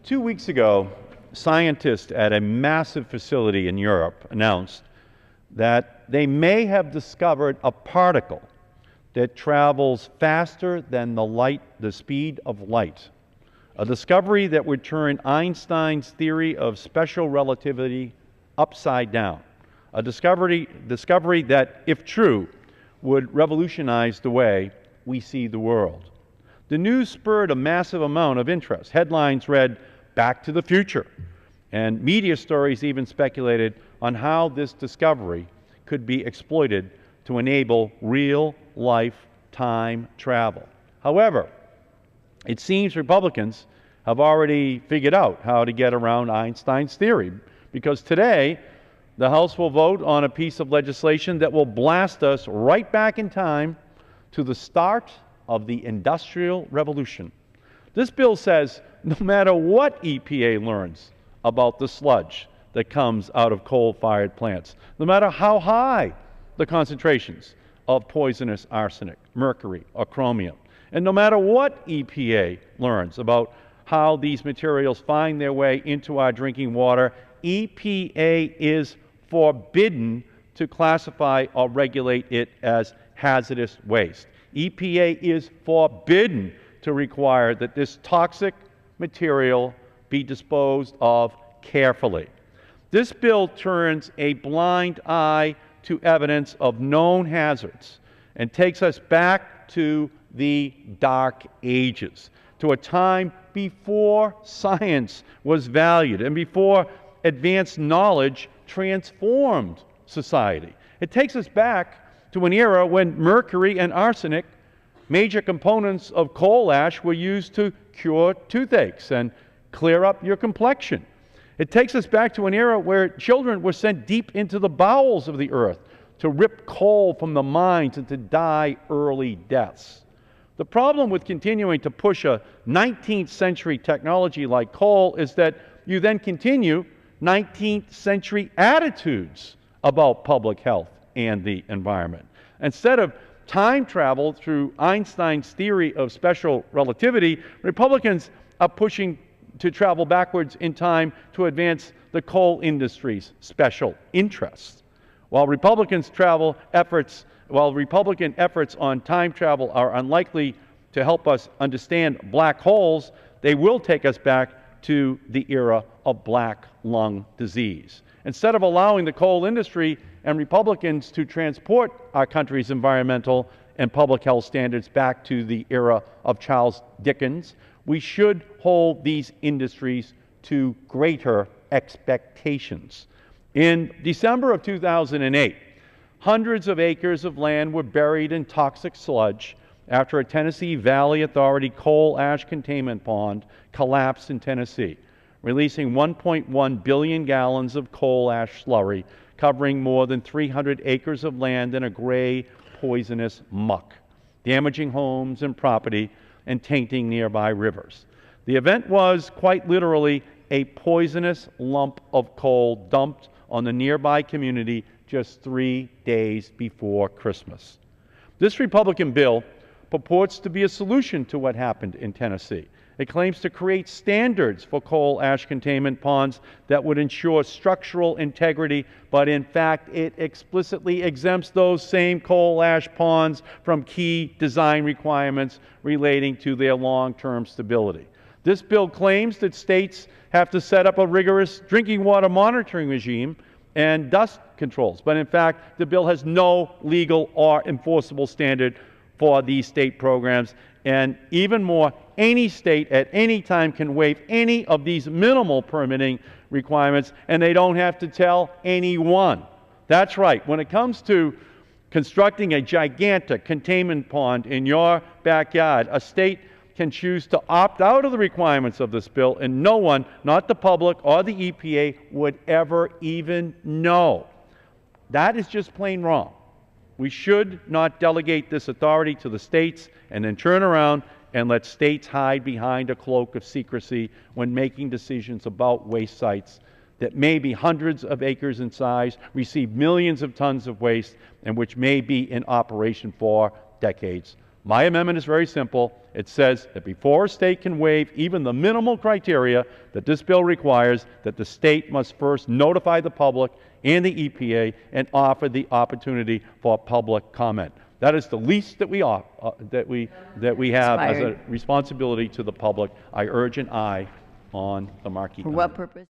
2 weeks ago, scientists at a massive facility in Europe announced that they may have discovered a particle that travels faster than the speed of light, a discovery that would turn Einstein's theory of special relativity upside down, a discovery that, if true, would revolutionize the way we see the world. The news spurred a massive amount of interest. Headlines read, "Back to the Future," and media stories even speculated on how this discovery could be exploited to enable real-life time travel. However, it seems Republicans have already figured out how to get around Einstein's theory, because today the House will vote on a piece of legislation that will blast us right back in time to the start of the Industrial Revolution. This bill says no matter what EPA learns about the sludge that comes out of coal-fired plants, no matter how high the concentrations of poisonous arsenic, mercury, or chromium, and no matter what EPA learns about how these materials find their way into our drinking water, EPA is forbidden to classify or regulate it as hazardous waste. EPA is forbidden to require that this toxic material be disposed of carefully. This bill turns a blind eye to evidence of known hazards and takes us back to the Dark Ages, to a time before science was valued and before advanced knowledge transformed society. It takes us back to an era when mercury and arsenic, major components of coal ash, were used to cure toothaches and clear up your complexion. It takes us back to an era where children were sent deep into the bowels of the earth to rip coal from the mines and to die early deaths. The problem with continuing to push a 19th century technology like coal is that you then continue 19th century attitudes about public health and the environment. Instead of time travel through Einstein's theory of special relativity, Republicans are pushing to travel backwards in time to advance the coal industry's special interests. While Republican efforts on time travel are unlikely to help us understand black holes, they will take us back to the era of black lung disease. Instead of allowing the coal industry and Republicans to transport our country's environmental and public health standards back to the era of Charles Dickens, we should hold these industries to greater expectations. In December of 2008, hundreds of acres of land were buried in toxic sludge after a Tennessee Valley Authority coal ash containment pond collapsed in Tennessee, releasing 1.1 billion gallons of coal ash slurry, covering more than 300 acres of land in a gray, poisonous muck, damaging homes and property and tainting nearby rivers. The event was quite literally a poisonous lump of coal dumped on the nearby community just 3 days before Christmas. This Republican bill purports to be a solution to what happened in Tennessee. It claims to create standards for coal ash containment ponds that would ensure structural integrity, but in fact it explicitly exempts those same coal ash ponds from key design requirements relating to their long-term stability. This bill claims that states have to set up a rigorous drinking water monitoring regime and dust controls, but in fact the bill has no legal or enforceable standard for these state programs, and even more, any state at any time can waive any of these minimal permitting requirements, and they don't have to tell anyone. That's right. When it comes to constructing a gigantic containment pond in your backyard, a state can choose to opt out of the requirements of this bill, and no one, not the public or the EPA, would ever even know. That is just plain wrong. We should not delegate this authority to the states and then turn around and let states hide behind a cloak of secrecy when making decisions about waste sites that may be hundreds of acres in size, receive millions of tons of waste, and which may be in operation for decades. My amendment is very simple. It says that before a state can waive even the minimal criteria that this bill requires, that the state must first notify the public and the EPA and offer the opportunity for public comment. That is the least that we have as a responsibility to the public. I urge an aye on the Markey. For what purpose?